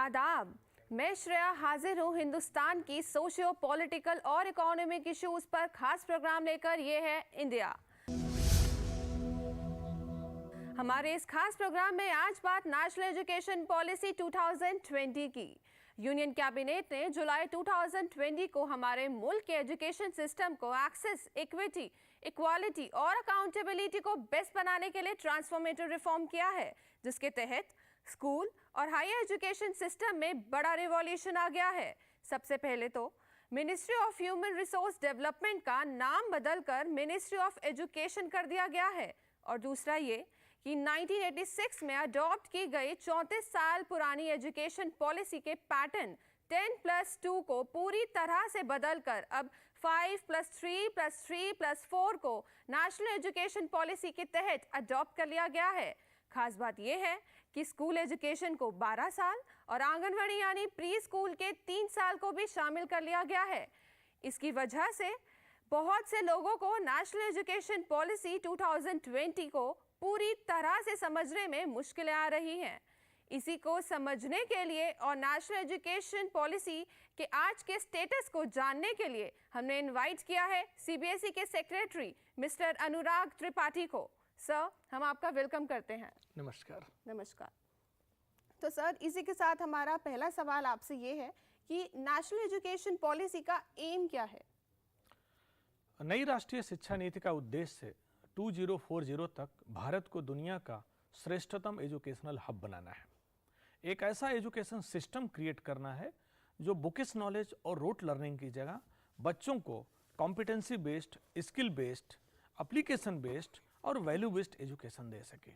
आदाब। मैं श्रेया हाजिर हूँ हिंदुस्तान की सोशियो पॉलिटिकल और इकोनॉमिक इश्यूज पर खास प्रोग्राम लेकर। ये है इंडिया। हमारे इस खास प्रोग्राम में आज बात नेशनल एजुकेशन पॉलिसी 2020 की। यूनियन कैबिनेट ने जुलाई 2020 को हमारे मुल्क के एजुकेशन सिस्टम को एक्सेस, इक्विटी, इक्वालिटी और अकाउंटेबिलिटी को बेस्ट बनाने के लिए ट्रांसफॉर्मेटिव रिफॉर्म किया है, जिसके तहत स्कूल और हायर एजुकेशन सिस्टम में बड़ा रिवॉल्यूशन आ गया है। सबसे पहले तो ministry of human resource development का नाम बदलकर मिनिस्ट्री ऑफ एजुकेशन कर दिया गया है, और दूसरा ये कि 1986 में अडॉप्ट की गई 34 साल पुरानी एजुकेशन पॉलिसी के पैटर्न 10+2 को पूरी तरह से बदलकर अब 5+3+3+4 को नेशनल एजुकेशन पॉलिसी के तहत अडॉप्ट कर लिया गया है। खास बात यह है कि स्कूल एजुकेशन को 12 साल और आंगनवाड़ी यानी प्री स्कूल के 3 साल को भी शामिल कर लिया गया है। इसकी वजह से बहुत से लोगों को नेशनल एजुकेशन पॉलिसी 2020 को पूरी तरह से समझने में मुश्किलें आ रही हैं। इसी को समझने के लिए और नेशनल एजुकेशन पॉलिसी के आज के स्टेटस को जानने के लिए हमने इनवाइट किया है सीबीएसई के सेक्रेटरी मिस्टर अनुराग त्रिपाठी को। सर, हम आपका वेलकम करते हैं। नमस्कार। नमस्कार। तो सर, इसी के साथ हमारा पहला सवाल आपसे ये है कि नेशनल एजुकेशन पॉलिसी का एम क्या है? नई राष्ट्रीय शिक्षा नीति का उद्देश्य 2040 तक भारत को दुनिया का श्रेष्ठतम एजुकेशनल हब बनाना है। एक ऐसा एजुकेशन सिस्टम क्रिएट करना है जो बुकिश नॉलेज और रोट लर्निंग की जगह बच्चों को competency based, skill based, application based और वैल्यू बेस्ड एजुकेशन दे सके।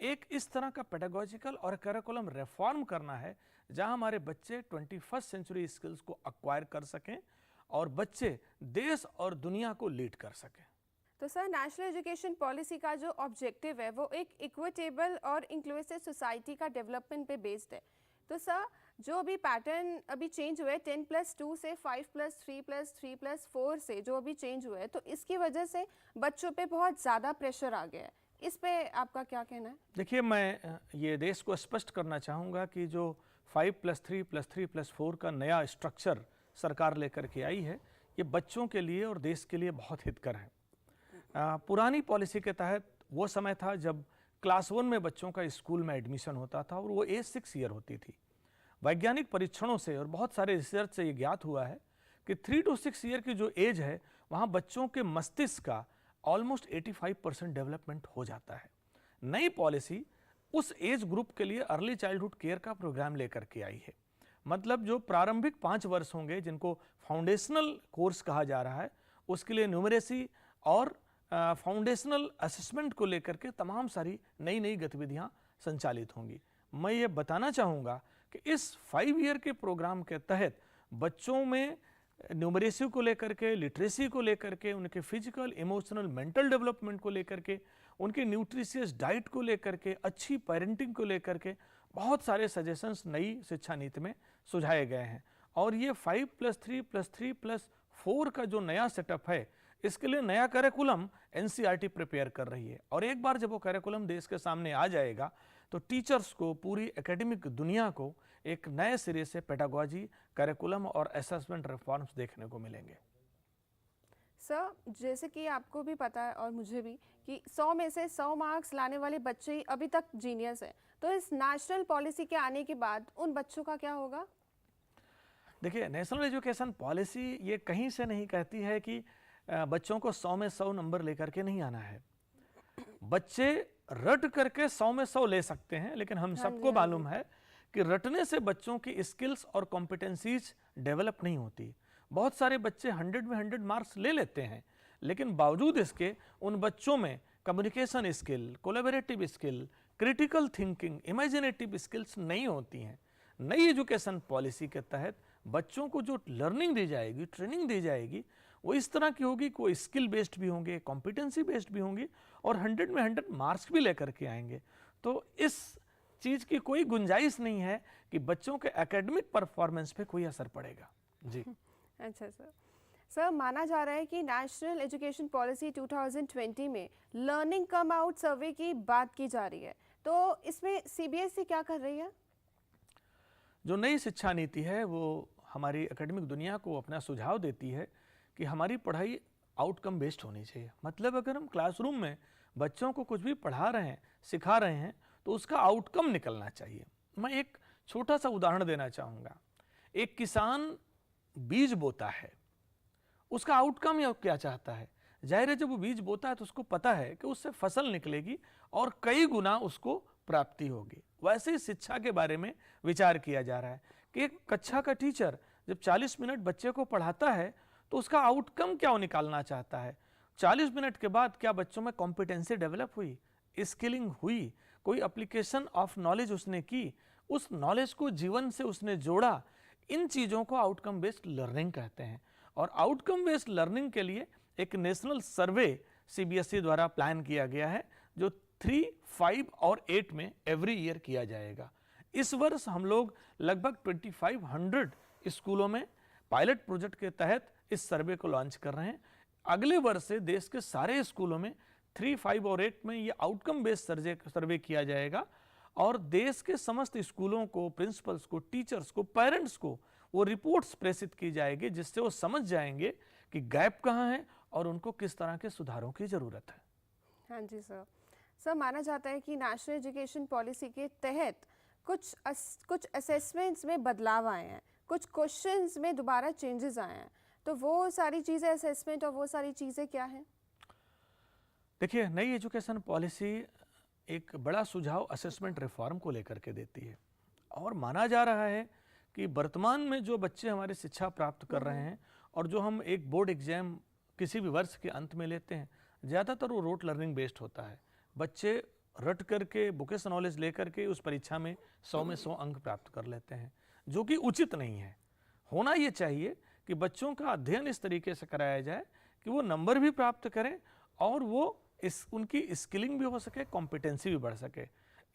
एक इस तरह का पेडागोजिकल और करिकुलम रिफॉर्म करना है जहां हमारे बच्चे 21st सेंचुरी स्किल्स को एक्वायर कर सकें और बच्चे देश और दुनिया को लीड कर सकें। तो सर, नेशनल एजुकेशन पॉलिसी का जो ऑब्जेक्टिव है वो एक इक्विटेबल और इंक्लूसिव सोसाइटी का डेवलपमेंट पे बेस्ड है। तो सर, जो अभी पैटर्न अभी चेंज हुए 10+2 से 5+3+3+4 से जो अभी चेंज हुए, तो इसकी वजह से बच्चों पे बहुत ज़्यादा प्रेशर आ गया है। इस पे आपका क्या कहना है? देखिए, मैं ये देश को स्पष्ट करना चाहूँगा कि जो 5+3+3+4 का नया स्ट्रक्चर सरकार लेकर के आई है, ये बच्चों के लिए और देश के लिए बहुत हितकर है। पुरानी पॉलिसी के तहत वो समय था जब क्लास 1 में बच्चों का स्कूल में एडमिशन होता था और वो एज 6 ईयर होती थी। वैज्ञानिक परीक्षणों से और बहुत सारे रिसर्च से ये ज्ञात हुआ है कि 3 to 6 ईयर की जो एज है, वहाँ बच्चों के मस्तिष्क का ऑलमोस्ट 85% डेवलपमेंट हो जाता है। नई पॉलिसी उस एज ग्रुप के लिए अर्ली चाइल्डहुड केयर का प्रोग्राम लेकर के आई है। मतलब जो प्रारंभिक 5 वर्ष होंगे, जिनको फाउंडेशनल कोर्स कहा जा रहा है, उसके लिए न्यूमरेसी और फाउंडेशनल असेसमेंट को लेकर के तमाम सारी नई नई गतिविधियां संचालित होंगी। मैं ये बताना चाहूँगा कि इस 5 ईयर के प्रोग्राम के तहत बच्चों में न्यूमरेसी को लेकर के, लिटरेसी को लेकर के, उनके फिजिकल, इमोशनल, मेंटल डेवलपमेंट को लेकर के, उनकी न्यूट्रिशियस डाइट को लेकर के, अच्छी पेरेंटिंग को लेकर के बहुत सारे सजेशंस नई शिक्षा नीति में सुझाए गए हैं। और ये 5+3+3+4 का जो नया सेटअप है, इसके लिए नया करिकुलम एनसीईआरटी प्रिपेयर कर रही है। और एक बार जब वो करिकुलम देश के सामने आ जाएगा तो टीचर्स को, पूरी एकेडमिक दुनिया को एक नए सिरे से पेडागोजी, करिकुलम और असेसमेंट रिफॉर्म्स देखने को मिलेंगे। सर, जैसे कि आपको भी पता है और मुझे भी कि 100 में से 100 मार्क्स लाने वाले बच्चे ही अभी तक जीनियस है। तो इस नेशनल पॉलिसी के आने के बाद उन बच्चों का क्या होगा? देखिए, नेशनल एजुकेशन पॉलिसी ये कहीं से नहीं कहती है कि बच्चों को 100 में 100 नंबर लेकर के नहीं आना है। बच्चे रट करके 100 में 100 ले सकते हैं, लेकिन हम सबको मालूम है कि रटने से बच्चों की स्किल्स और कॉम्पिटेंसीज डेवलप नहीं होती। बहुत सारे बच्चे 100 में 100 मार्क्स ले लेते हैं, लेकिन बावजूद इसके उन बच्चों में communication skill, collaborative skill, critical thinking, imaginative skills नहीं होती हैं। नई एजुकेशन पॉलिसी के तहत बच्चों को जो लर्निंग दी जाएगी, ट्रेनिंग दी जाएगी, वो इस तरह की होगी कि वो स्किल बेस्ड भी होंगे, कॉम्पिटेंसी बेस्ड भी होंगी और 100 में 100 मार्क्स भी लेकर के आएंगे। तो इस चीज़ की कोई गुंजाइश नहीं है कि बच्चों के एकेडमिक परफॉर्मेंस पे कोई असर पड़ेगा। जी। अच्छा सर। सर, माना जा रहा है कि नेशनल एजुकेशन पॉलिसी 2020 में लर्निंग कम आउट सर्वे की बात की जा रही है, तो इसमें सीबीएसई क्या कर रही है? जो नई शिक्षा नीति है वो हमारी एकेडमिक दुनिया को अपना सुझाव देती है कि हमारी पढ़ाई आउटकम बेस्ड होनी चाहिए। मतलब अगर हम क्लासरूम में बच्चों को कुछ भी पढ़ा रहे हैं, सिखा रहे हैं, तो उसका आउटकम निकलना चाहिए। मैं एक छोटा सा उदाहरण देना चाहूँगा। एक किसान बीज बोता है, उसका आउटकम या क्या चाहता है? जाहिर है जब वो बीज बोता है तो उसको पता है कि उससे फसल निकलेगी और कई गुना उसको प्राप्ति होगी। वैसे ही शिक्षा के बारे में विचार किया जा रहा है कि एक कक्षा का टीचर जब 40 मिनट बच्चे को पढ़ाता है तो उसका आउटकम क्या निकालना चाहता है। 40 मिनट के बाद क्या बच्चों में कॉम्पिटेंसी डेवलप हुई, स्किलिंग हुई, कोई एप्लीकेशन ऑफ नॉलेज उसने की, उस नॉलेज को जीवन से उसने जोड़ा। इन चीज़ों को आउटकम बेस्ड लर्निंग कहते हैं। और आउटकम बेस्ड लर्निंग के लिए एक नेशनल सर्वे सीबीएसई द्वारा प्लान किया गया है, जो 3, 5 और 8 में एवरी ईयर किया जाएगा। इस वर्ष हम लोग लगभग 2500 स्कूलों में पायलट प्रोजेक्ट के तहत इस सर्वे को लॉन्च कर रहे हैं। अगले वर्ष से देश के सारे स्कूलों में 3, 5 और 8 में ये आउटकम बेस्ड सर्वे किया जाएगा और देश के समस्त स्कूलों को, प्रिंसिपल्स को, टीचर्स को, पेरेंट्स को वो रिपोर्ट्स प्रेषित की जाएगी, जिससे वो समझ जाएंगे कि गैप कहाँ है और उनको किस तरह के सुधारों की ज़रूरत है। हाँ जी सर। सर, माना जाता है कि नेशनल एजुकेशन पॉलिसी के तहत कुछ असेसमेंट्स में बदलाव आए हैं, कुछ क्वेश्चंस में दोबारा चेंजेस आए हैं, तो वो सारी चीज़ें असेसमेंट और वो सारी चीज़ें क्या हैं? देखिए, नई एजुकेशन पॉलिसी एक बड़ा सुझाव असेसमेंट रिफॉर्म को लेकर के देती है और माना जा रहा है कि वर्तमान में जो बच्चे हमारी शिक्षा प्राप्त कर रहे हैं और जो हम एक बोर्ड एग्जाम किसी भी वर्ष के अंत में लेते हैं, ज़्यादातर वो रोट लर्निंग बेस्ड होता है। बच्चे रट करके, बुकेश नॉलेज लेकर के उस परीक्षा में 100 में 100 अंक प्राप्त कर लेते हैं, जो कि उचित नहीं है। होना ये चाहिए कि बच्चों का अध्ययन इस तरीके से कराया जाए कि वो नंबर भी प्राप्त करें और वो उनकी स्किलिंग भी हो सके, कॉम्पिटेंसी भी बढ़ सके।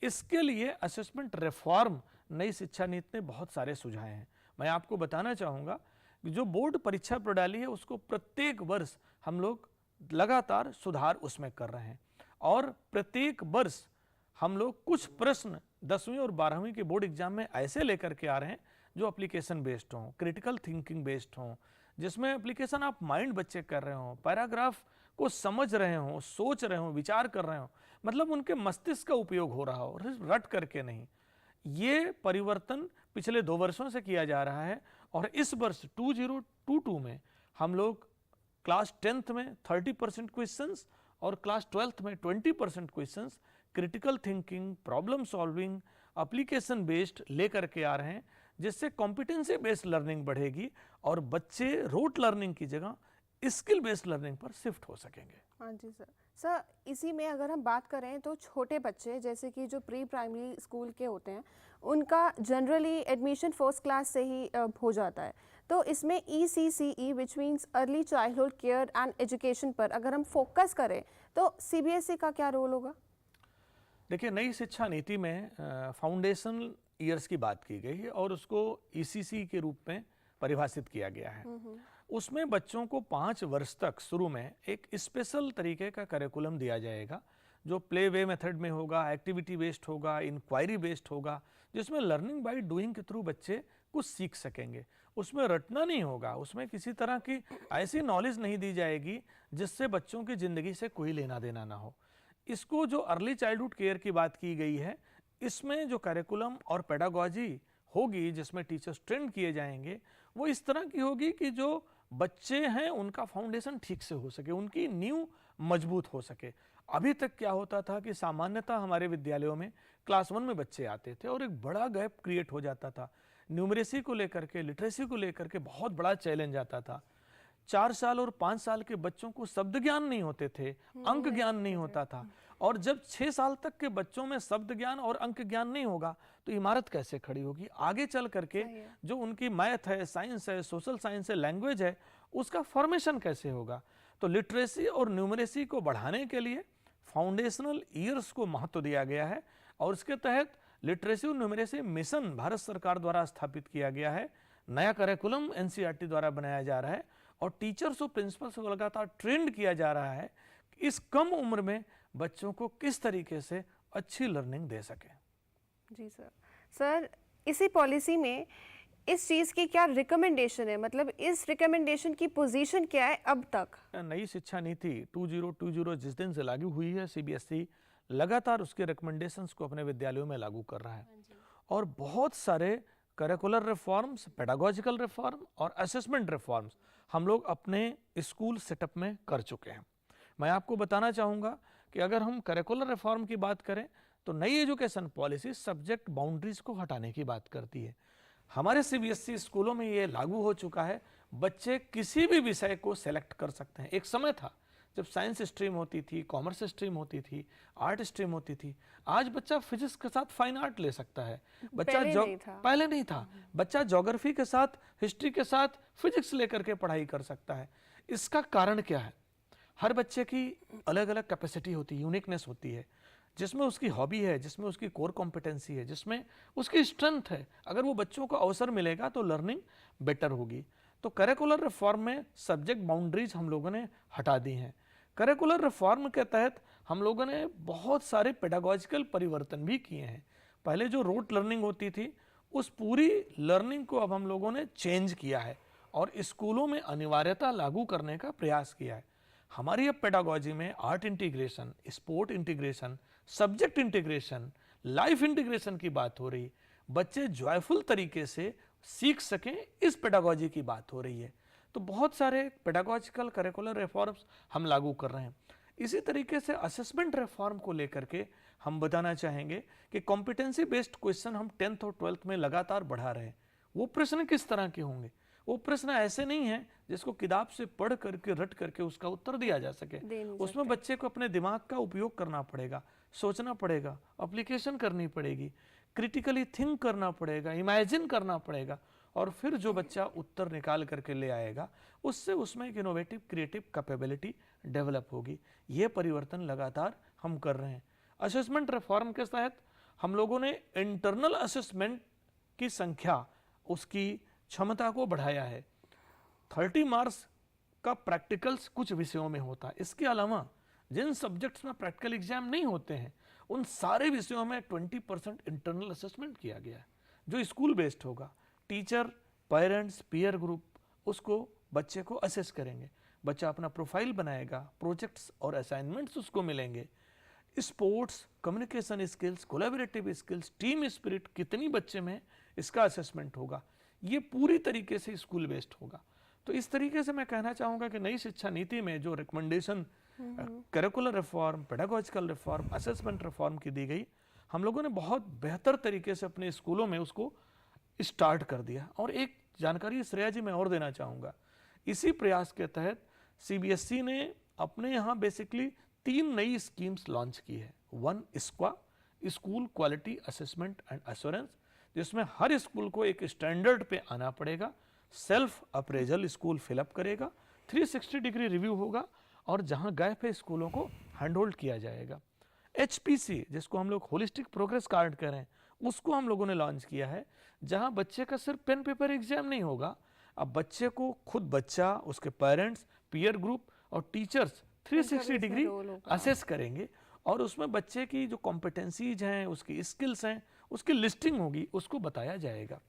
इसके लिए असेसमेंट रिफॉर्म नई शिक्षा नीति ने बहुत सारे सुझाए हैं। मैं आपको बताना चाहूँगा कि जो बोर्ड परीक्षा प्रणाली है उसको प्रत्येक वर्ष हम लोग लगातार सुधार उसमें कर रहे हैं और प्रत्येक वर्ष हम लोग कुछ प्रश्न 10वीं और 12वीं के बोर्ड एग्जाम में ऐसे लेकर के आ रहे हैं जो एप्लीकेशन बेस्ड हों, क्रिटिकल थिंकिंग बेस्ड हों, जिसमें एप्लीकेशन आप माइंड बच्चे कर रहे हों, पैराग्राफ को समझ रहे हों, सोच रहे हों, विचार कर रहे हों, मतलब उनके मस्तिष्क का उपयोग हो रहा हो, रट करके नहीं। ये परिवर्तन पिछले 2 वर्षों से किया जा रहा है और इस वर्ष 2022 में हम लोग क्लास 10th में 30% क्वेश्चंस और क्लास 12th में 20% questions critical thinking, problem solving, application based लेकर के आ रहे हैं, जिससे कॉम्पिटेंसी बेस्ड लर्निंग बढ़ेगी और बच्चे रोट लर्निंग की जगह स्किल बेस्ड लर्निंग पर शिफ्ट हो सकेंगे। हाँ जी सर। सर, इसी में अगर हम बात करें तो छोटे बच्चे जैसे कि जो प्री प्राइमरी स्कूल के होते हैं, उनका जनरली एडमिशन फर्स्ट क्लास से ही हो जाता है, तो इसमें ECCE which means early childhood care and education पर अगर हम फोकस करें तो CBSE का क्या रोल होगा? देखिए, नई शिक्षा नीति में फाउंडेशनल ईयर्स की बात की गई है और उसको ECC के रूप में परिभाषित किया गया है। उसमें बच्चों को 5 वर्ष तक शुरू में एक स्पेशल तरीके का करिकुलम दिया जाएगा, जो प्ले वे मेथड में होगा, एक्टिविटी बेस्ड होगा, इंक्वायरी बेस्ड होगा, जिसमें लर्निंग बाय डूइंग के थ्रू बच्चे कुछ सीख सकेंगे। उसमें रटना नहीं होगा, उसमें किसी तरह की ऐसी नॉलेज नहीं दी जाएगी जिससे बच्चों की ज़िंदगी से कोई लेना देना ना हो। इसको जो अर्ली चाइल्डहुड केयर की बात की गई है, इसमें जो करिकुलम और पेडागॉजी होगी, जिसमें टीचर्स ट्रेन किए जाएंगे, वो इस तरह की होगी कि जो बच्चे हैं उनका फाउंडेशन ठीक से हो सके, उनकी नींव मजबूत हो सके। अभी तक क्या होता था कि सामान्यतः हमारे विद्यालयों में क्लास 1 में बच्चे आते थे और एक बड़ा गैप क्रिएट हो जाता था। न्यूमरेसी को लेकर के, लिटरेसी को लेकर के बहुत बड़ा चैलेंज आता था। 4 साल और 5 साल के बच्चों को शब्द ज्ञान नहीं होते थे, अंक ज्ञान नहीं होता था, और जब 6 साल तक के बच्चों में शब्द ज्ञान और अंक ज्ञान नहीं होगा तो इमारत कैसे खड़ी होगी? आगे चल करके जो उनकी मैथ है, साइंस है, सोशल साइंस है, लैंग्वेज है, उसका फॉर्मेशन कैसे होगा? तो लिटरेसी और न्यूमरेसी को बढ़ाने के लिए फाउंडेशनल ईयर्स को महत्व दिया गया है और इसके तहत लिटरेसी और न्यूमरेसी मिशन भारत सरकार द्वारा स्थापित किया गया है। नया करिकुलम NCERT द्वारा बनाया जा रहा है और टीचर्स और प्रिंसिपल्स को लगातार ट्रेंड किया जा रहा है कि इस कम उम्र में बच्चों को किस तरीके से अच्छी लर्निंग दे सके। जी सर। सर, इसी पॉलिसी में इस चीज़ की क्या रिकमेंडेशन है, मतलब इस रिकमेंडेशन की पोजीशन क्या है अब तक? नई शिक्षा नीति 2020 जिस दिन से लागू हुई है, सीबीएसई लगातार उसके रिकमेंडेशंस को अपने विद्यालयों में लागू कर रहा है और बहुत सारे करिकुलर रिफॉर्म्स, पेडागोजिकल रिफॉर्म और असेसमेंट रिफॉर्म्स हम लोग अपने स्कूल सेटअप में कर चुके हैं। मैं आपको बताना चाहूँगा कि अगर हम करिकुलर रिफॉर्म की बात करें तो नई एजुकेशन पॉलिसी सब्जेक्ट बाउंड्रीज को हटाने की बात करती है। हमारे सीबीएसई स्कूलों में ये लागू हो चुका है, बच्चे किसी भी विषय को सेलेक्ट कर सकते हैं। एक समय था जब साइंस स्ट्रीम होती थी, कॉमर्स स्ट्रीम होती थी, आर्ट स्ट्रीम होती थी। आज बच्चा फिजिक्स के साथ फाइन आर्ट ले सकता है, बच्चा पहले नहीं था। बच्चा ज्योग्राफी के साथ, हिस्ट्री के साथ फिजिक्स लेकर के पढ़ाई कर सकता है। इसका कारण क्या है? हर बच्चे की अलग अलग कैपेसिटी होती है, यूनिकनेस होती है, जिसमें उसकी हॉबी है, जिसमें उसकी कोर कॉम्पिटेंसी है, जिसमें उसकी स्ट्रेंथ है। अगर वो बच्चों को अवसर मिलेगा तो लर्निंग बेटर होगी। तो करिकुलर रिफॉर्म में सब्जेक्ट बाउंड्रीज हम लोगों ने हटा दी हैं। करिकुलर रिफॉर्म के तहत हम लोगों ने बहुत सारे पेडागोजिकल परिवर्तन भी किए हैं। पहले जो रोट लर्निंग होती थी, उस पूरी लर्निंग को अब हम लोगों ने चेंज किया है और स्कूलों में अनिवार्यता लागू करने का प्रयास किया है। हमारी अब पेडागोजी में art integration, sport integration, subject integration, life integration की बात हो रही। बच्चे जॉयफुल तरीके से सीख सकें, इस पेडागोजी की बात हो रही है। तो बहुत सारे पेडागोजिकल करिकुलर रिफॉर्म्स हम लागू कर रहे हैं। इसी तरीके से असेसमेंट रिफॉर्म को लेकर के हम बताना चाहेंगे कि कॉम्पिटेंसी बेस्ड क्वेश्चन हम 10th और 12th में लगातार बढ़ा रहे हैं। वो प्रश्न किस तरह के होंगे? वो प्रश्न ऐसे नहीं है जिसको किताब से पढ़ करके रट करके उसका उत्तर दिया जा सके। उसमें बच्चे को अपने दिमाग का उपयोग करना पड़ेगा, सोचना पड़ेगा, एप्लीकेशन करनी पड़ेगी, क्रिटिकली थिंक करना पड़ेगा, इमेजिन करना पड़ेगा और फिर जो बच्चा उत्तर निकाल करके ले आएगा उससे उसमें एक इनोवेटिव क्रिएटिव कैपेबिलिटी डेवलप होगी। ये परिवर्तन लगातार हम कर रहे हैं। असेसमेंट रिफॉर्म के तहत हम लोगों ने इंटरनल असेसमेंट की संख्या, उसकी क्षमता को बढ़ाया है। 30 मार्क्स का प्रैक्टिकल्स कुछ विषयों में होता है। इसके अलावा जिन सब्जेक्ट्स में प्रैक्टिकल एग्जाम नहीं होते हैं उन सारे विषयों में 20% इंटरनल असेसमेंट किया गया है जो स्कूल बेस्ड होगा। टीचर, पेरेंट्स, पीयर ग्रुप उसको बच्चे को असेस करेंगे। बच्चा अपना प्रोफाइल बनाएगा, प्रोजेक्ट्स और असाइनमेंट्स उसको मिलेंगे। Sports, communication skills, collaborative skills, team spirit कितनी बच्चे में, इसका असेसमेंट होगा। ये पूरी तरीके से स्कूल बेस्ड होगा। तो इस तरीके से मैं कहना चाहूँगा कि नई शिक्षा नीति में जो recommendation curricular reform, pedagogical reform, assessment reform की दी गई, हम लोगों ने बहुत बेहतर तरीके से अपने स्कूलों में उसको स्टार्ट कर दिया। और एक जानकारी श्रेया जी मैं और देना चाहूँगा, इसी प्रयास के तहत सीबीएसई ने अपने यहाँ बेसिकली 3 नई स्कीम्स लॉन्च की है। 1 स्क्वा, school quality assessment and assurance, जिसमें हर स्कूल को एक स्टैंडर्ड पे आना पड़ेगा। सेल्फ अप्रेजल स्कूल फिलअप करेगा, 360 डिग्री रिव्यू होगा और जहां गैप है स्कूलों को हैंड होल्ड किया जाएगा। HPC, जिसको हम लोग होलिस्टिक प्रोग्रेस कार्ड कह रहे हैं, उसको हम लोगों ने लॉन्च किया है, जहां बच्चे का सिर्फ पेन पेपर एग्जाम नहीं होगा। अब बच्चे को खुद बच्चा, उसके पेरेंट्स, पीयर ग्रुप और टीचर्स 360 डिग्री असेस करेंगे और उसमें बच्चे की जो कॉम्पिटेंसीज हैं, उसकी स्किल्स हैं, उसकी लिस्टिंग होगी, उसको बताया जाएगा।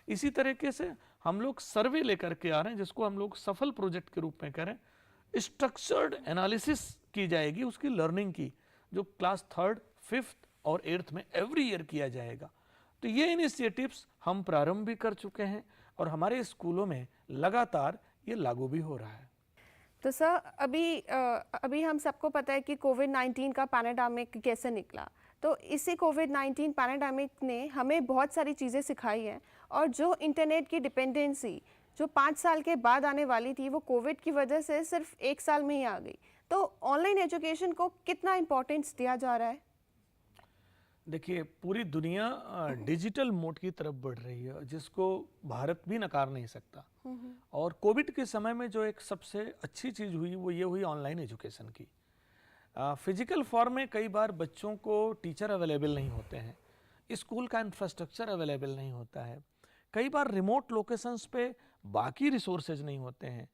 इसी तरीके से हम लोग सर्वे लेकर के आ रहे हैं, जिसको हम लोग सफल प्रोजेक्ट के रूप में करें। स्ट्रक्चर्ड एनालिसिस की जाएगी उसकी लर्निंग की, जो क्लास 3rd, 5th और 8th में एवरी ईयर किया जाएगा। तो ये इनिशिएटिव्स हम प्रारंभ भी कर चुके हैं और हमारे स्कूलों में लगातार ये लागू भी हो रहा है। तो सर, अभी हम सबको पता है कि कोविड-19 का पैंडेमिक कैसे निकला। तो इसी कोविड-19 पैंडेमिक ने हमें बहुत सारी चीज़ें सिखाई हैं और जो इंटरनेट की डिपेंडेंसी जो 5 साल के बाद आने वाली थी, वो कोविड की वजह से सिर्फ 1 साल में ही आ गई। तो ऑनलाइन एजुकेशन को कितना इम्पोर्टेंस दिया जा रहा है? देखिए, पूरी दुनिया डिजिटल मोड की तरफ बढ़ रही है, जिसको भारत भी नकार नहीं सकता। और कोविड के समय में जो एक सबसे अच्छी चीज़ हुई वो ये हुई ऑनलाइन एजुकेशन की। फिजिकल फॉर्म में कई बार बच्चों को टीचर अवेलेबल नहीं होते हैं, स्कूल का इंफ्रास्ट्रक्चर अवेलेबल नहीं होता है, कई बार रिमोट लोकेशंस पे बाकी रिसोर्सेज नहीं होते हैं।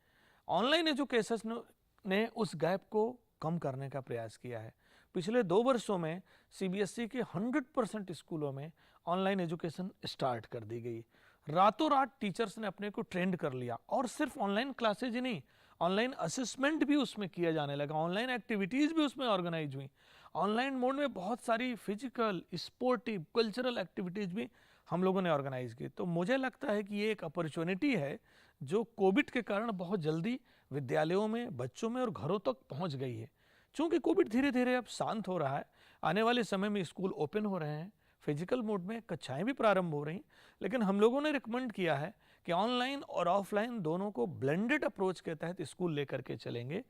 ऑनलाइन एजुकेशन ने उस गैप को कम करने का प्रयास किया है। पिछले 2 वर्षों में सीबीएसई के 100% स्कूलों में ऑनलाइन एजुकेशन स्टार्ट कर दी गई। रातों रात टीचर्स ने अपने को ट्रेंड कर लिया, और सिर्फ ऑनलाइन क्लासेज ही नहीं, ऑनलाइन असेसमेंट भी उसमें किया जाने लगा, ऑनलाइन एक्टिविटीज़ भी उसमें ऑर्गेनाइज हुई। ऑनलाइन मोड में बहुत सारी फिजिकल, स्पोर्टिव, कल्चरल एक्टिविटीज़ भी हम लोगों ने ऑर्गेनाइज की। तो मुझे लगता है कि ये एक अपॉर्चुनिटी है जो कोविड के कारण बहुत जल्दी विद्यालयों में, बच्चों में और घरों तक पहुंच गई है। चूँकि कोविड धीरे धीरे अब शांत हो रहा है, आने वाले समय में स्कूल ओपन हो रहे हैं, फिजिकल मोड में कक्षाएं भी प्रारंभ हो रही, लेकिन हम लोगों ने रिकमेंड किया है कि ऑनलाइन और ऑफलाइन दोनों को ब्लेंडेड अप्रोच के तहत स्कूल लेकर के चलेंगे,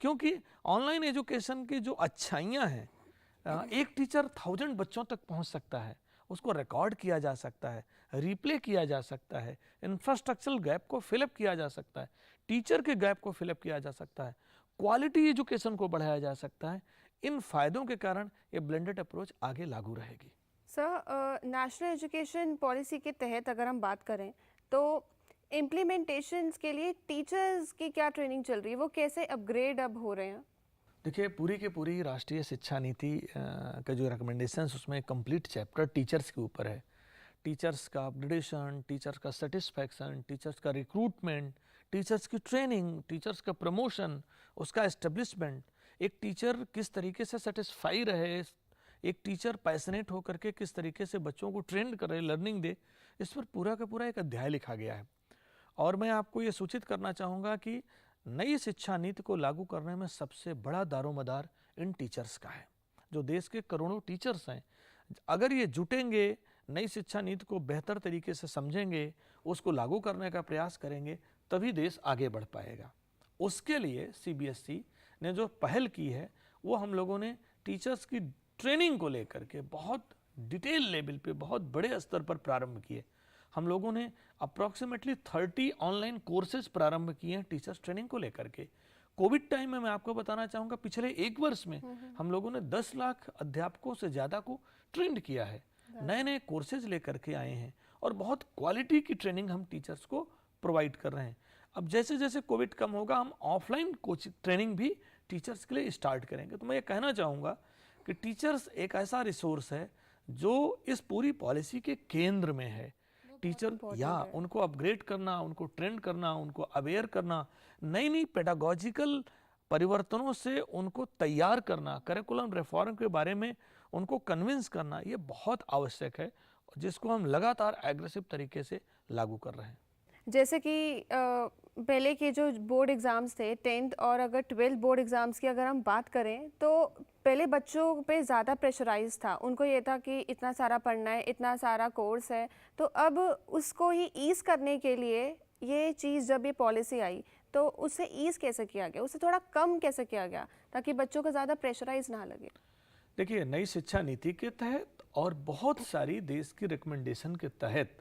क्योंकि ऑनलाइन एजुकेशन की जो अच्छाइयाँ हैं, एक टीचर 1000 बच्चों तक पहुंच सकता है, उसको रिकॉर्ड किया जा सकता है, रिप्ले किया जा सकता है, इंफ्रास्ट्रक्चरल गैप को फिलअप किया जा सकता है, टीचर के गैप को फिलअप किया जा सकता है, क्वालिटी एजुकेशन को बढ़ाया जा सकता है। इन फायदों के कारण ये ब्लेंडेड अप्रोच आगे लागू रहेगी। सर, नेशनल एजुकेशन पॉलिसी के तहत अगर हम बात करें तो इम्प्लीमेंटेशंस के लिए टीचर्स की क्या ट्रेनिंग चल रही है, वो कैसे अपग्रेड अब हो रहे हैं? देखिए, पूरी की पूरी राष्ट्रीय शिक्षा नीति का जो रिकमेंडेशंस, उसमें कंप्लीट चैप्टर टीचर्स के ऊपर है। टीचर्स का अपग्रेडेशन, टीचर्स का सेटिस्फैक्शन, टीचर्स का रिक्रूटमेंट, टीचर्स की ट्रेनिंग, टीचर्स का प्रमोशन, उसका एस्टेब्लिशमेंट, एक टीचर किस तरीके से सेटिस्फाई रहे, एक टीचर पैशनेट होकर के किस तरीके से बच्चों को ट्रेंड करे, लर्निंग दे, इस पर पूरा का पूरा एक अध्याय लिखा गया है। और मैं आपको ये सूचित करना चाहूँगा कि नई शिक्षा नीति को लागू करने में सबसे बड़ा दारोमदार इन टीचर्स का है, जो देश के करोड़ों टीचर्स हैं। अगर ये जुटेंगे, नई शिक्षा नीति को बेहतर तरीके से समझेंगे, उसको लागू करने का प्रयास करेंगे, तभी देश आगे बढ़ पाएगा। उसके लिए सीबीएसई ने जो पहल की है, वो हम लोगों ने टीचर्स की ट्रेनिंग को लेकर के बहुत डिटेल लेवल पे, बहुत बड़े स्तर पर प्रारंभ किए। हम लोगों ने अप्रॉक्सीमेटली 30 ऑनलाइन कोर्सेज प्रारंभ किए हैं टीचर्स ट्रेनिंग को लेकर के। कोविड टाइम में मैं आपको बताना चाहूँगा, पिछले 1 वर्ष में हम लोगों ने 10 लाख अध्यापकों से ज़्यादा को ट्रेंड किया है, नए नए कोर्सेज लेकर के आए हैं, और बहुत क्वालिटी की ट्रेनिंग हम टीचर्स को प्रोवाइड कर रहे हैं। अब जैसे जैसे कोविड कम होगा, हम ऑफलाइन कोचिंग ट्रेनिंग भी टीचर्स के लिए स्टार्ट करेंगे। तो मैं ये कहना चाहूँगा कि टीचर्स एक ऐसा रिसोर्स है जो इस पूरी पॉलिसी के केंद्र में है। टीचर उनको अपग्रेड करना, उनको ट्रेंड करना, उनको अवेयर करना, नई नई पेडागॉजिकल परिवर्तनों से उनको तैयार करना, करिकुलम रिफॉर्म के बारे में उनको कन्विंस करना, ये बहुत आवश्यक है, जिसको हम लगातार एग्रेसिव तरीके से लागू कर रहे हैं। जैसे कि पहले के जो बोर्ड एग्ज़ाम्स थे, 10th और अगर 12th बोर्ड एग्ज़ाम्स की अगर हम बात करें, तो पहले बच्चों पे ज़्यादा प्रेशराइज था, उनको ये था कि इतना सारा पढ़ना है, इतना सारा कोर्स है। तो अब उसको ही ईज़ करने के लिए ये चीज़, जब ये पॉलिसी आई, तो उससे ईज़ कैसे किया गया, उससे थोड़ा कम कैसे किया गया, ताकि बच्चों को ज़्यादा प्रेशराइज ना लगे? देखिए, नई शिक्षा नीति के तहत और बहुत सारी देश की रिकमेंडेशन के तहत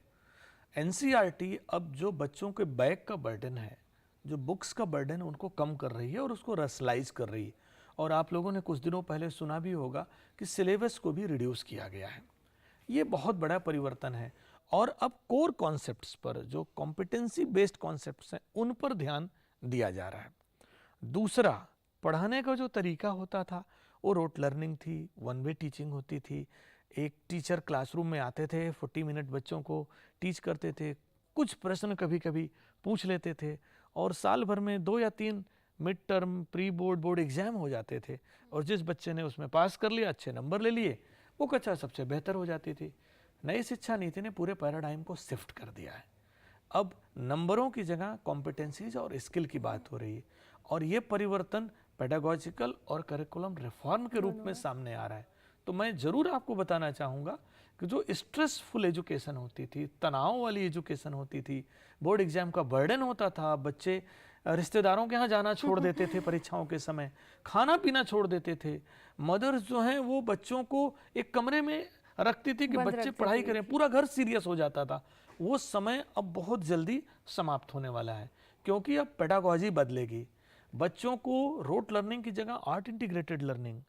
एनसीईआरटी अब जो बच्चों के बैग का बर्डन है, जो बुक्स का बर्डन है, उनको कम कर रही है और उसको रसलाइज कर रही है। और आप लोगों ने कुछ दिनों पहले सुना भी होगा कि सिलेबस को भी रिड्यूस किया गया है। ये बहुत बड़ा परिवर्तन है, और अब कोर कॉन्सेप्ट्स पर, जो कॉम्पिटेंसी बेस्ड कॉन्सेप्ट्स हैं, उन पर ध्यान दिया जा रहा है। दूसरा, पढ़ाने का जो तरीका होता था वो रोट लर्निंग थी, वन वे टीचिंग होती थी। एक टीचर क्लासरूम में आते थे, 40 मिनट बच्चों को टीच करते थे, कुछ प्रश्न कभी कभी पूछ लेते थे, और साल भर में 2 या 3 mid term, pre board, board exam हो जाते थे, और जिस बच्चे ने उसमें पास कर लिया, अच्छे नंबर ले लिए, वो कक्षा सबसे बेहतर हो जाती थी। नई शिक्षा नीति ने पूरे पैराडाइम को शिफ्ट कर दिया है। अब नंबरों की जगह कॉम्पिटेंसीज और स्किल की बात हो रही है, और ये परिवर्तन पेडागॉजिकल और करिकुलम रिफॉर्म के रूप में सामने आ रहा है। तो मैं ज़रूर आपको बताना चाहूँगा कि जो स्ट्रेसफुल एजुकेशन होती थी, तनाव वाली एजुकेशन होती थी, बोर्ड एग्जाम का बर्डन होता था, बच्चे रिश्तेदारों के यहाँ जाना छोड़ देते थे परीक्षाओं के समय, खाना पीना छोड़ देते थे, मदर्स जो हैं वो बच्चों को एक कमरे में रखती थी कि बच्चे पढ़ाई करें, पूरा घर सीरियस हो जाता था। वो समय अब बहुत जल्दी समाप्त होने वाला है, क्योंकि अब पेडागॉजी बदलेगी। बच्चों को रोट लर्निंग की जगह आर्ट इंटीग्रेटेड लर्निंग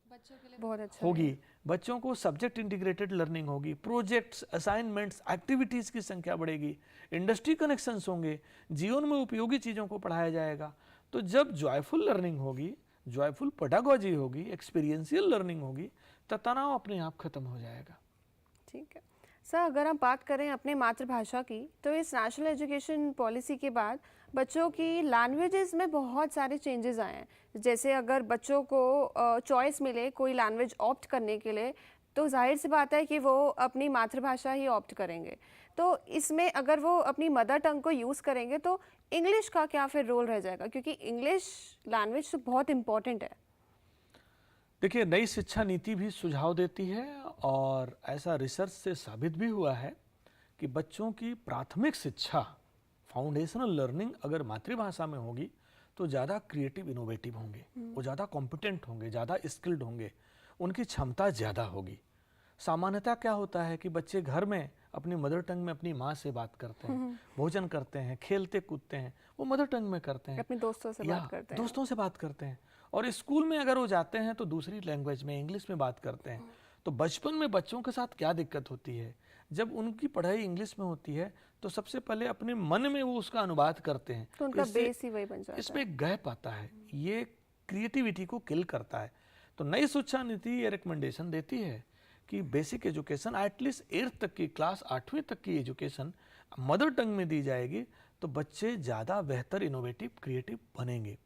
बहुत अच्छा होगी, बच्चों को सब्जेक्ट इंटीग्रेटेड लर्निंग होगी, प्रोजेक्ट्स, असाइनमेंट्स, एक्टिविटीज़ की संख्या बढ़ेगी, इंडस्ट्री कनेक्शंस होंगे, जीवन में उपयोगी चीज़ों को पढ़ाया जाएगा। तो जब जॉयफुल लर्निंग होगी, जॉयफुल पेडागोजी होगी, एक्सपीरियंशियल लर्निंग होगी, तो तनाव अपने आप खत्म हो जाएगा। ठीक है सर, अगर हम बात करें अपने मातृभाषा की, तो इस नेशनल एजुकेशन पॉलिसी के बाद बच्चों की लैंग्वेजेस में बहुत सारे चेंजेस आए हैं। जैसे अगर बच्चों को चॉइस मिले कोई लैंग्वेज ऑप्ट करने के लिए, तो जाहिर सी बात है कि वो अपनी मातृभाषा ही ऑप्ट करेंगे। तो इसमें अगर वो अपनी मदर टंग को यूज़ करेंगे तो इंग्लिश का क्या फिर रोल रह जाएगा, क्योंकि इंग्लिश लैंग्वेज तो बहुत इम्पॉर्टेंट है। देखिए, नई शिक्षा नीति भी सुझाव देती है और ऐसा रिसर्च से साबित भी हुआ है कि बच्चों की प्राथमिक शिक्षा, फाउंडेशनल लर्निंग अगर मातृभाषा में होगी तो ज़्यादा क्रिएटिव इनोवेटिव होंगे, वो ज़्यादा कॉम्पिटेंट होंगे, ज़्यादा स्किल्ड होंगे, उनकी क्षमता ज़्यादा होगी। सामान्यतः क्या होता है कि बच्चे घर में अपनी मदर टंग में अपनी माँ से बात करते हैं, भोजन करते हैं, खेलते कूदते हैं, वो मदर टंग में करते हैं, अपने दोस्तों से बात करते हैं। दोस्तों से बात करते हैं। और स्कूल में अगर वो जाते हैं तो दूसरी लैंग्वेज में, इंग्लिश में बात करते हैं। तो बचपन में बच्चों के साथ क्या दिक्कत होती है, जब उनकी पढ़ाई इंग्लिश में होती है तो सबसे पहले अपने मन में वो उसका अनुवाद करते हैं, तो उनका बेस ही वही बन जाता है। इसमें एक गैप आता है, ये क्रिएटिविटी को किल करता है। तो नई शिक्षा नीति ये रिकमेंडेशन देती है कि बेसिक एजुकेशन एटलीस्ट 8th तक की, क्लास 8वीं तक की एजुकेशन मदर टंग में दी जाएगी, तो बच्चे ज़्यादा बेहतर, इनोवेटिव, क्रिएटिव बनेंगे।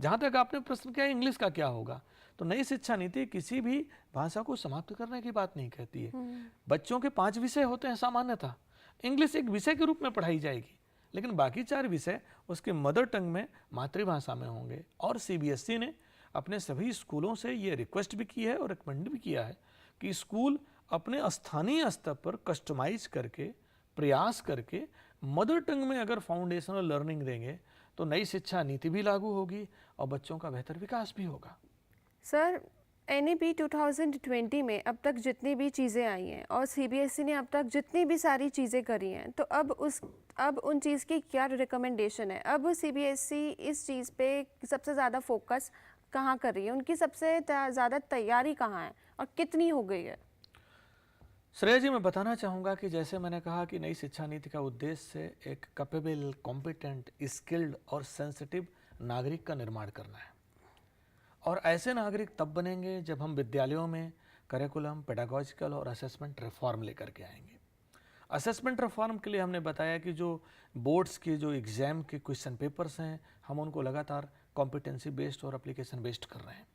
जहाँ तक आपने प्रश्न किया इंग्लिश का क्या होगा, तो नई शिक्षा नीति किसी भी भाषा को समाप्त करने की बात नहीं कहती है। बच्चों के 5 विषय होते हैं सामान्यतः, इंग्लिश एक विषय के रूप में पढ़ाई जाएगी, लेकिन बाकी 4 विषय उसके मदर टंग में, मातृभाषा में होंगे। और CBSE ने अपने सभी स्कूलों से ये रिक्वेस्ट भी की है और रिकमेंड भी किया है कि स्कूल अपने स्थानीय स्तर पर कस्टमाइज करके, प्रयास करके मदर टंग में अगर फाउंडेशनल लर्निंग देंगे तो नई शिक्षा नीति भी लागू होगी और बच्चों का बेहतर विकास भी होगा। सर, NEP 2020 में अब तक जितनी भी चीज़ें आई हैं और CBSE ने अब तक जितनी भी सारी चीज़ें करी हैं, तो अब उन चीज़ की क्या रिकमेंडेशन है? अब CBSE इस चीज़ पे सबसे ज़्यादा फोकस कहाँ कर रही है? उनकी सबसे ज़्यादा तैयारी कहाँ है और कितनी हो गई है? श्रेया जी, मैं बताना चाहूँगा कि जैसे मैंने कहा कि नई शिक्षा नीति का उद्देश्य एक कैपेबल, कॉम्पिटेंट, स्किल्ड और सेंसिटिव नागरिक का निर्माण करना है। और ऐसे नागरिक तब बनेंगे जब हम विद्यालयों में करिकुलम, पेडागोजिकल और असेसमेंट रिफॉर्म लेकर के आएंगे। असेसमेंट रिफॉर्म के लिए हमने बताया कि जो बोर्ड्स के जो एग्ज़ाम के क्वेश्चन पेपर्स हैं, हम उनको लगातार कॉम्पिटेंसी बेस्ड और एप्लीकेशन बेस्ड कर रहे हैं।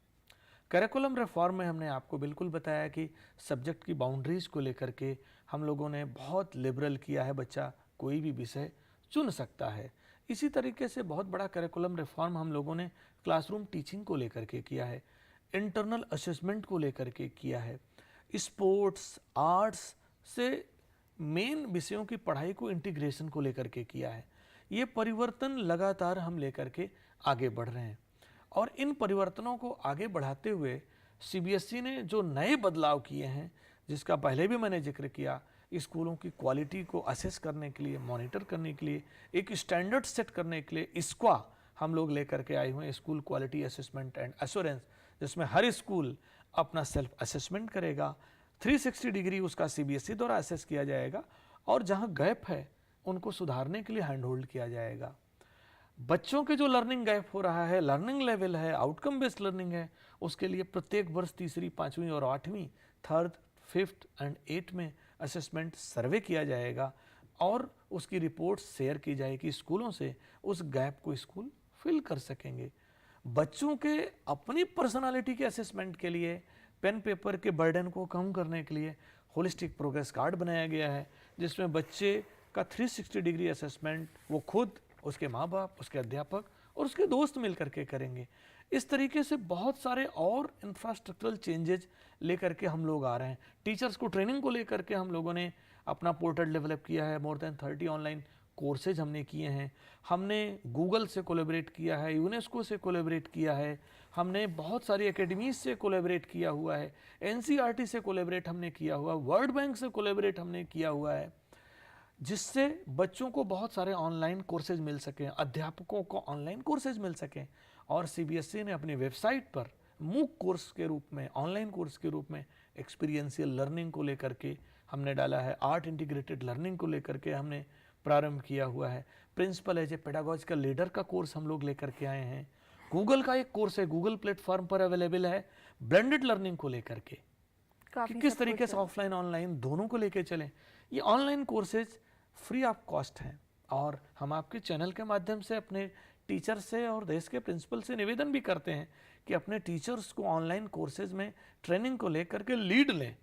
करिकुलम रिफॉर्म में हमने आपको बिल्कुल बताया कि सब्जेक्ट की बाउंड्रीज़ को लेकर के हम लोगों ने बहुत लिबरल किया है, बच्चा कोई भी विषय चुन सकता है। इसी तरीके से बहुत बड़ा करिकुलम रिफॉर्म हम लोगों ने क्लासरूम टीचिंग को लेकर के किया है, इंटरनल असेसमेंट को लेकर के किया है, स्पोर्ट्स, आर्ट्स से मेन विषयों की पढ़ाई को इंटीग्रेशन को लेकर के किया है। ये परिवर्तन लगातार हम लेकर के आगे बढ़ रहे हैं और इन परिवर्तनों को आगे बढ़ाते हुए CBSE ने जो नए बदलाव किए हैं, जिसका पहले भी मैंने जिक्र किया, स्कूलों की क्वालिटी को असेस करने के लिए, मॉनिटर करने के लिए, एक स्टैंडर्ड सेट करने के लिए ISQA हम लोग लेकर के आए हुए हैं, school quality assessment and assurance, जिसमें हर स्कूल अपना सेल्फ असेसमेंट करेगा, 360 डिग्री उसका CBSE द्वारा असेस किया जाएगा और जहाँ गैप है उनको सुधारने के लिए हैंड होल्ड किया जाएगा। बच्चों के जो लर्निंग गैप हो रहा है, लर्निंग लेवल है, आउटकम बेस्ड लर्निंग है, उसके लिए प्रत्येक वर्ष 3री, 5वीं और 8वीं, 3rd, 5th एंड 8th में असेसमेंट सर्वे किया जाएगा और उसकी रिपोर्ट शेयर की जाएगी स्कूलों से। उस गैप को स्कूल फिल कर सकेंगे। बच्चों के अपनी पर्सनालिटी के असेसमेंट के लिए, पेन पेपर के बर्डन को कम करने के लिए होलिस्टिक प्रोग्रेस कार्ड बनाया गया है, जिसमें बच्चे का 360 डिग्री असेसमेंट वो खुद, उसके माँ बाप, उसके अध्यापक और उसके दोस्त मिल करके करेंगे। इस तरीके से बहुत सारे और इंफ्रास्ट्रक्चरल चेंजेज लेकर के हम लोग आ रहे हैं। टीचर्स को ट्रेनिंग को लेकर के हम लोगों ने अपना पोर्टल डेवलप किया है, मोर देन 30 ऑनलाइन कोर्सेज हमने किए हैं। हमने गूगल से कोलैबोरेट किया है, यूनेस्को से कोलैबोरेट किया है, हमने बहुत सारी एकेडमीज से कोलैबोरेट किया हुआ है, NCERT से कोलैबोरेट हमने किया हुआ, वर्ल्ड बैंक से कोलैबोरेट हमने किया हुआ है, जिससे बच्चों को बहुत सारे ऑनलाइन कोर्सेज मिल सकें, अध्यापकों को ऑनलाइन कोर्सेज मिल सकें। और CBSE ने अपनी वेबसाइट पर मूक कोर्स के रूप में, ऑनलाइन कोर्स के रूप में एक्सपीरियंशियल लर्निंग को लेकर के हमने डाला है, आर्ट इंटीग्रेटेड लर्निंग को लेकर के हमने प्रारंभ किया हुआ है, principal as a pedagogical leader का कोर्स हम लोग लेकर के आए हैं गूगल का एक कोर्स है, गूगल प्लेटफॉर्म पर अवेलेबल है, ब्लेंडेड लर्निंग को लेकर के कि किस तरीके से ऑफलाइन ऑनलाइन दोनों को लेके चलें। ये online courses free of cost हैं और हम आपके चैनल के माध्यम से अपने टीचर से और देश के प्रिंसिपल से निवेदन भी करते हैं कि अपने टीचर्स को ऑनलाइन कोर्सेज में ट्रेनिंग को लेकर के लीड लें,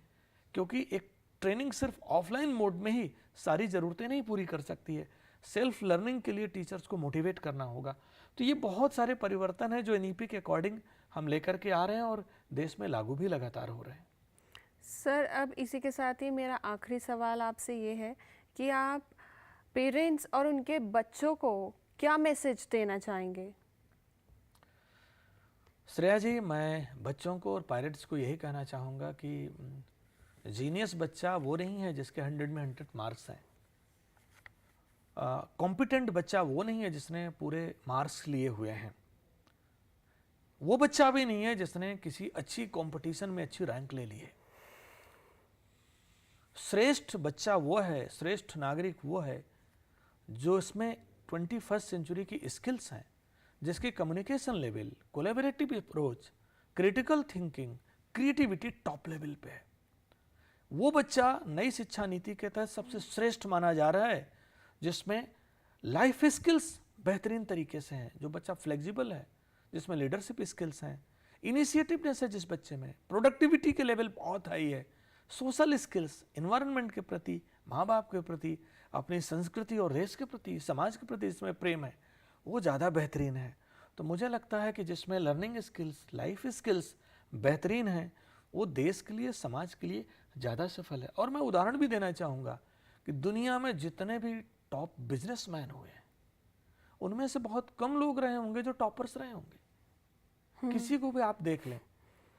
क्योंकि एक ट्रेनिंग सिर्फ ऑफलाइन मोड में ही सारी ज़रूरतें नहीं पूरी कर सकती है। सेल्फ लर्निंग के लिए टीचर्स को मोटिवेट करना होगा। तो ये बहुत सारे परिवर्तन हैं जो एनईपी के अकॉर्डिंग हम लेकर के आ रहे हैं और देश में लागू भी लगातार हो रहे हैं। सर, अब इसी के साथ ही मेरा आखिरी सवाल आपसे ये है कि आप पेरेंट्स और उनके बच्चों को क्या मैसेज देना चाहेंगे? श्रेया जी, मैं बच्चों को और पेरेंट्स को यही कहना चाहूँगा कि जीनियस बच्चा वो नहीं है जिसके 100 में 100 मार्क्स हैं। कॉम्पिटेंट बच्चा वो नहीं है जिसने पूरे मार्क्स लिए हुए हैं। वो बच्चा भी नहीं है जिसने किसी अच्छी कंपटीशन में अच्छी रैंक ले ली है। श्रेष्ठ बच्चा वो है, श्रेष्ठ नागरिक वो है जो इसमें 21st सेंचुरी की स्किल्स हैं, जिसकी communication level, collaborative approach, critical thinking, creativity top level पे है। वो बच्चा नई शिक्षा नीति के तहत सबसे श्रेष्ठ माना जा रहा है, जिसमें लाइफ स्किल्स बेहतरीन तरीके से हैं, जो बच्चा फ्लेक्सिबल है, जिसमें लीडरशिप स्किल्स हैं, इनिशिएटिवनेस है जिस बच्चे में, प्रोडक्टिविटी के लेवल बहुत हाई है, सोशल स्किल्स, एनवायरनमेंट के प्रति, माँ बाप के प्रति, अपनी संस्कृति और देश के प्रति, समाज के प्रति इसमें प्रेम है, वो ज़्यादा बेहतरीन है। तो मुझे लगता है कि जिसमें लर्निंग स्किल्स, लाइफ स्किल्स बेहतरीन हैं, वो देश के लिए, समाज के लिए ज़्यादा सफल है। और मैं उदाहरण भी देना चाहूँगा कि दुनिया में जितने भी टॉप बिजनेसमैन हुए हैं, उनमें से बहुत कम लोग रहे होंगे जो टॉपर्स रहे होंगे। किसी को भी आप देख लें,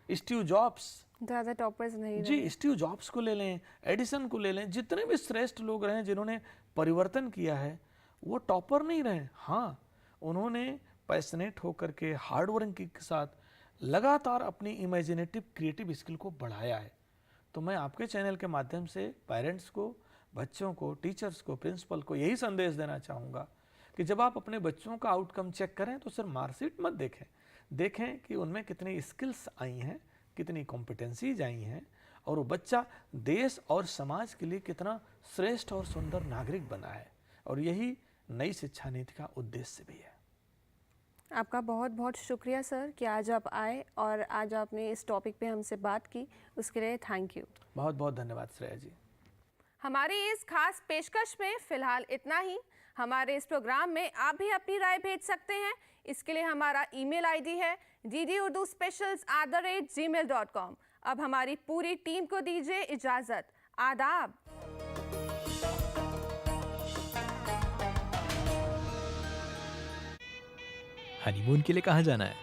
स्टीव जॉब्स ज़्यादा टॉपर्स नहीं जी, स्टीव जॉब्स को ले लें, एडिसन को ले लें, जितने भी श्रेष्ठ लोग रहे जिन्होंने परिवर्तन किया है, वो टॉपर नहीं रहे। हाँ, उन्होंने पैशनेट होकर के हार्ड वर्किंग के साथ लगातार अपनी इमेजिनेटिव क्रिएटिव स्किल को बढ़ाया है। तो मैं आपके चैनल के माध्यम से पेरेंट्स को, बच्चों को, टीचर्स को, प्रिंसिपल को यही संदेश देना चाहूँगा कि जब आप अपने बच्चों का आउटकम चेक करें तो सिर्फ मार्कशीट मत देखें कि उनमें कितनी स्किल्स आई हैं, कितनी कॉम्पिटेंसीज आई हैं, और वो बच्चा देश और समाज के लिए कितना श्रेष्ठ और सुंदर नागरिक बना है। और यही नई शिक्षा नीति का उद्देश्य भी है। आपका बहुत बहुत शुक्रिया सर कि आज आप आए और आज आपने इस टॉपिक पे हमसे बात की, उसके लिए थैंक यू। बहुत बहुत धन्यवाद श्रेया जी। हमारी इस खास पेशकश में फिलहाल इतना ही। हमारे इस प्रोग्राम में आप भी अपनी राय भेज सकते हैं। इसके लिए हमारा ईमेल आईडी है ddurduspecials@gmail.com। अब हमारी पूरी टीम को दीजिए इजाजत। आदाब। हनीमून के लिए कहाँ जाना है?